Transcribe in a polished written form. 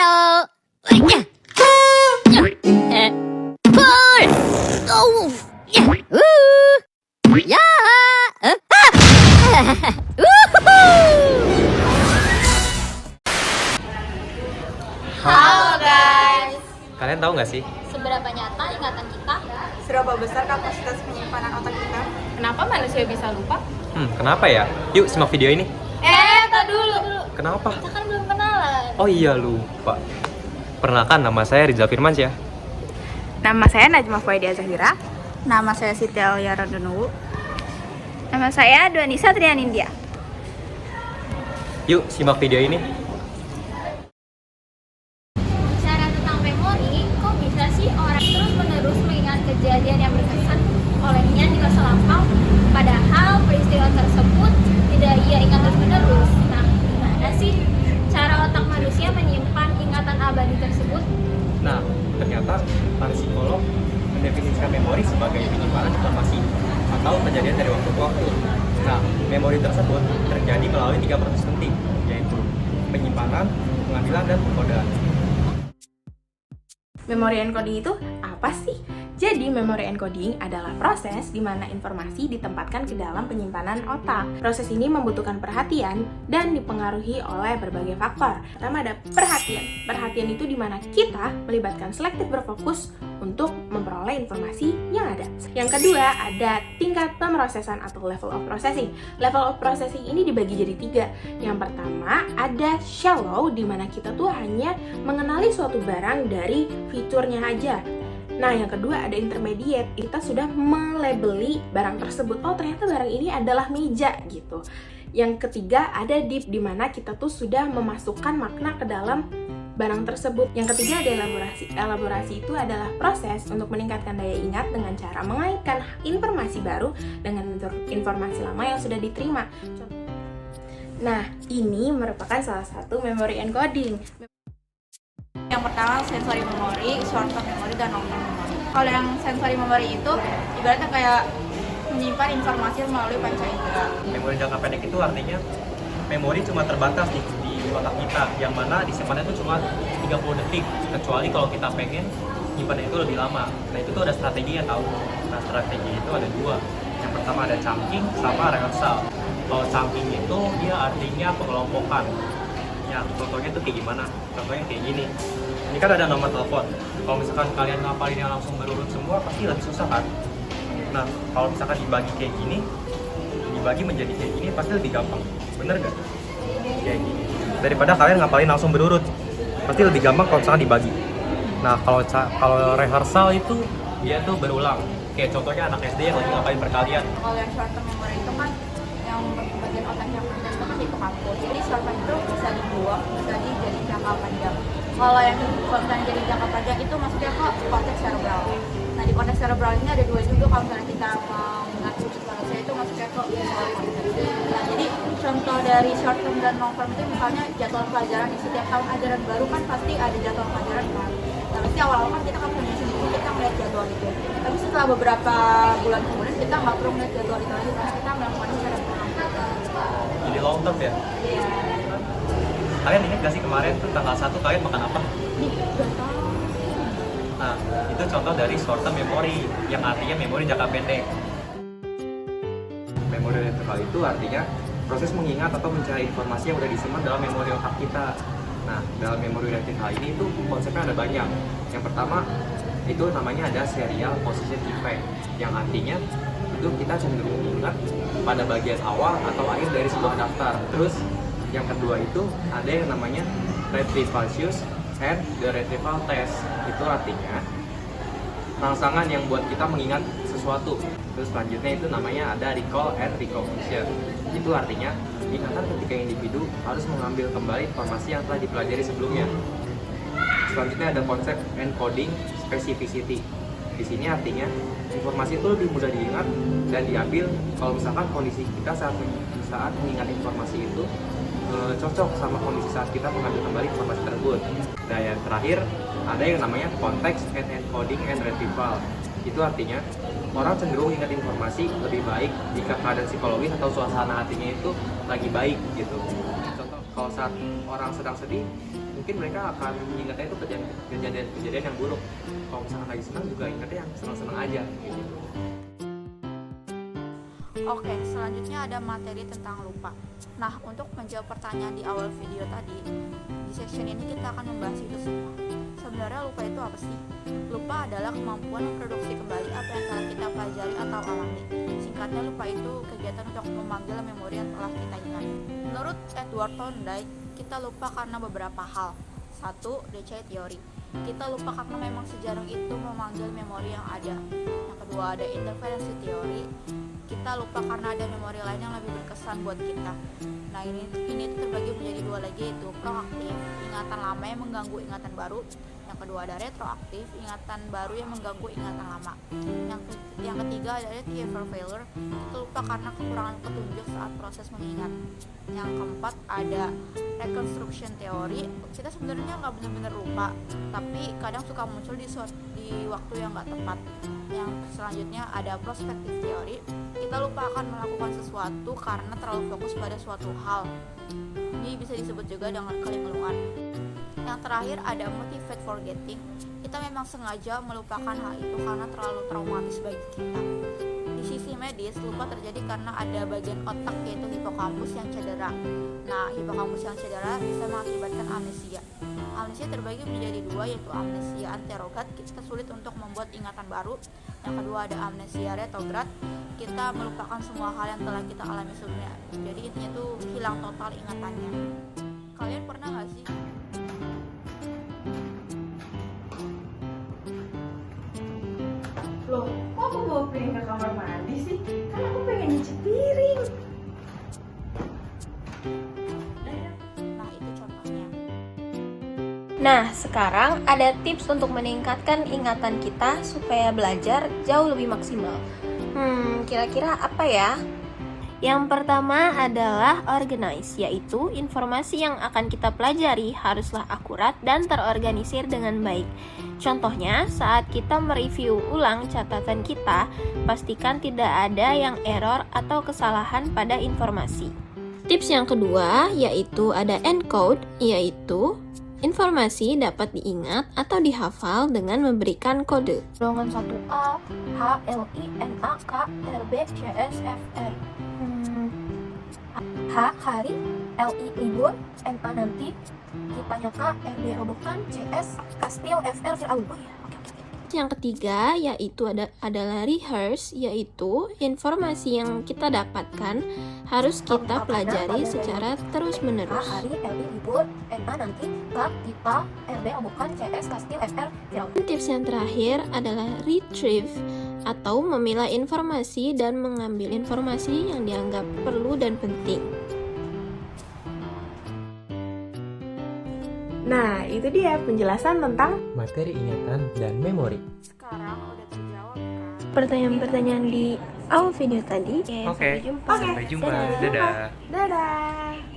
Zero. Four. Oh. Ya. Halo guys. Kalian tahu nggak sih? Seberapa nyata ingatan kita? Seberapa besar kapasitas penyimpanan otak kita? Kenapa manusia bisa lupa? Kenapa ya? Yuk simak video ini. Tak dulu. Kenapa? Kita kan belum kenalan. Oh iya lupa. Perkenalkan nama saya Rizal Firmansyah. Nama saya Najma Fuaidia Zahira. Nama saya Siti Alia Randonowo. Nama saya Duanisa Trianindya. Yuk simak video ini. Bicara tentang memori, kok bisa sih orang terus-menerus mengingat kejadian yang berkesan olehnya di masa lampau, padahal peristiwa tersebut tidak ia ingat terus-menerus. Nah, gimana sih cara otak manusia menyimpan ingatan abadi tersebut? Nah, ternyata para psikolog mendefinisikan memori sebagai penyimpanan informasi atau kejadian dari waktu ke waktu. Nah, memori tersebut terjadi melalui 3 proses penting, yaitu penyimpanan, pengambilan, dan pengkodaan. Memory encoding itu apa sih? Jadi, memory encoding adalah proses di mana informasi ditempatkan ke dalam penyimpanan otak. Proses ini membutuhkan perhatian dan dipengaruhi oleh berbagai faktor. Pertama ada perhatian. Perhatian itu di mana kita melibatkan selektif berfokus untuk memperoleh informasi yang ada. Yang kedua ada tingkat pemrosesan atau level of processing. Level of processing ini dibagi jadi 3. Yang pertama ada shallow, di mana kita tuh hanya mengenali suatu barang dari fiturnya aja. Nah, yang kedua ada intermediate. Kita sudah melabeli barang tersebut. Oh, ternyata barang ini adalah meja gitu. Yang ketiga ada deep, di mana kita tuh sudah memasukkan makna ke dalam barang tersebut. Yang ketiga ada elaborasi. Elaborasi itu adalah proses untuk meningkatkan daya ingat dengan cara mengaitkan informasi baru dengan informasi lama yang sudah diterima. Nah, ini merupakan salah satu memory encoding. Yang pertama sensory memory, short term memory, dan long term memory. Kalau yang sensory memory itu ibaratnya kayak menyimpan informasi melalui panca indera. Memori jangka pendek itu artinya memori cuma terbatas di otak kita, yang mana disimpannya itu cuma 30 detik, kecuali kalau kita pengen nyimpannya itu lebih lama. Nah, itu tuh ada strateginya tahu. Nah, strategi itu ada 2. Yang pertama ada chunking sama rehearsal. Kalau chunking itu dia artinya pengelompokan. Ya, contohnya tuh kayak gimana? Contohnya kayak gini. Ini kan ada nomor telepon. Kalau misalkan kalian ngapalin yang langsung berurut semua, pasti lebih susah kan? Nah, kalau misalkan dibagi kayak gini, dibagi menjadi kayak gini, pasti lebih gampang. Bener gak? Kayak gini. Daripada kalian ngapalin langsung berurut, pasti lebih gampang kalau misalkan dibagi. Nah, kalau rehearsal itu dia tuh berulang. Kayak contohnya anak SD yang lagi ngapalin perkalian. Kalau yang short term memory itu kan yang bagian otak yang panjang itu kan hipokampus. Jadi short term itu bisa dibuang, bisa jadi jangka panjang. Kalau yang misalnya jadi jangka panjang itu maksudnya ke korteks cerebral. Nah, di korteks cerebral ini ada 2 juga. Kalau misalnya kita mau mengatur manusia itu masuknya ke visual cortex. Nah, jadi contoh dari short term dan long term itu misalnya jadwal pelajaran di setiap tahun ajaran baru kan pasti ada jadwal pelajaran kan. Nah, pasti awal-awal kan kita kan punya sendiri, kita melihat jadwal itu. Tapi setelah beberapa bulan kemudian kita nggak perlu melihat jadwal itu lagi karena kita melakukannya secara bertahap. Jadi long term ya? Iya. Kalian ingat gak sih kemarin tuh tanggal 1 kalian makan apa? Nah, itu contoh dari short term memory, yang artinya memori jangka pendek. Memori vertikal itu artinya proses mengingat atau mencari informasi yang udah disimpan dalam memori otak kita. Nah, dalam memori vertikal ini itu konsepnya ada banyak. Yang pertama, itu namanya ada serial position effect, yang artinya itu kita cenderung ingat pada bagian awal atau akhir dari sebuah daftar. Terus yang kedua itu ada yang namanya retrieval use and the retrieval test. Itu artinya rangsangan yang buat kita mengingat sesuatu. Terus selanjutnya itu namanya ada recall and recognition. Itu artinya ingatan ketika individu harus mengambil kembali informasi yang telah dipelajari sebelumnya. Selanjutnya ada konsep encoding specificity. Di sini artinya informasi itu lebih mudah diingat dan diambil kalau misalkan kondisi kita saat mengingat informasi itu cocok sama kondisi saat kita mengambil kembali informasi tersebut. Dan yang terakhir ada yang namanya context and encoding and retrieval. Itu artinya orang cenderung ingat informasi lebih baik jika keadaan psikologis atau suasana hatinya itu lagi baik gitu. Contoh, kalau saat orang sedang sedih, mungkin mereka akan ingatnya itu kejadian yang buruk. Kalau misalkan lagi senang juga ingatnya yang senang-senang aja gitu. Oke, selanjutnya ada materi tentang lupa. Nah, untuk menjawab pertanyaan di awal video tadi, di section ini kita akan membahas itu semua. Sebenarnya lupa itu apa sih? Lupa adalah kemampuan memproduksi kembali apa yang telah kita pelajari atau alami. Singkatnya, lupa itu kegiatan untuk memanggil memori yang telah kita ingat. Menurut Edward Thorndike, kita lupa karena beberapa hal. 1. DC teori. Kita lupa karena memang sejarah itu memanggil memori yang ada. Yang kedua, ada interferensi teori. Kita lupa karena ada memori lain yang lebih berkesan buat kita. Nah, ini terbagi menjadi dua lagi, yaitu proaktif, ingatan lama yang mengganggu ingatan baru. Yang kedua ada retroaktif, ingatan baru yang mengganggu ingatan lama. Yang ketiga ada behavior failure, kita lupa karena kekurangan petunjuk saat proses mengingat. Yang keempat ada reconstruction theory, kita sebenarnya nggak benar-benar lupa, tapi kadang suka muncul di waktu yang nggak tepat. Yang selanjutnya ada prospective theory, kita lupa akan melakukan sesuatu karena terlalu fokus pada suatu hal. Ini bisa disebut juga dengan kelinglungan. Yang terakhir ada motivate forgetting, kita memang sengaja melupakan hal itu karena terlalu traumatis bagi kita. Di sisi medis, lupa terjadi karena ada bagian otak yaitu hipokampus yang cedera. Nah, hipokampus yang cedera bisa mengakibatkan amnesia. Amnesia terbagi menjadi dua, yaitu amnesia anterograd, kita sulit untuk membuat ingatan baru. Yang kedua ada amnesia retrograd, kita melupakan semua hal yang telah kita alami sebelumnya. Jadi intinya tuh hilang total ingatannya. Kalian pernah gak sih? Loh, kok aku bawa piring ke kamar mandi sih? Kan aku pengen nyuci piring. Nah, itu contohnya. Nah, sekarang ada tips untuk meningkatkan ingatan kita supaya belajar jauh lebih maksimal. Kira-kira apa ya? Yang pertama adalah organize, yaitu informasi yang akan kita pelajari haruslah akurat dan terorganisir dengan baik. Contohnya, saat kita mereview ulang catatan kita, pastikan tidak ada yang error atau kesalahan pada informasi. Tips yang kedua yaitu ada encode, yaitu informasi dapat diingat atau dihafal dengan memberikan kode. Golongan 1A, H, LI, NA, K, RB, CS, FR. H, hari, LI, libur, NA, nanti, kitanya K, RB, robokan, CS, kastil, FR, Fir'aun. Oh ya, oke. Yang ketiga yaitu adalah rehearse, yaitu informasi yang kita dapatkan harus kita pelajari secara terus-menerus. H, hari, LI, libur, NA, nanti, K, kita, RB, robokan, CS, kastil, FR, Fir'aun. Tips yang terakhir adalah retrieve, atau memilah informasi dan mengambil informasi yang dianggap perlu dan penting. Nah, itu dia penjelasan tentang Materi ingatan dan memori. Sekarang udah terjawab kan? Pertanyaan-pertanyaan di awal video tadi. Oke. Sampai jumpa. Sampai jumpa. Dadah. dadah.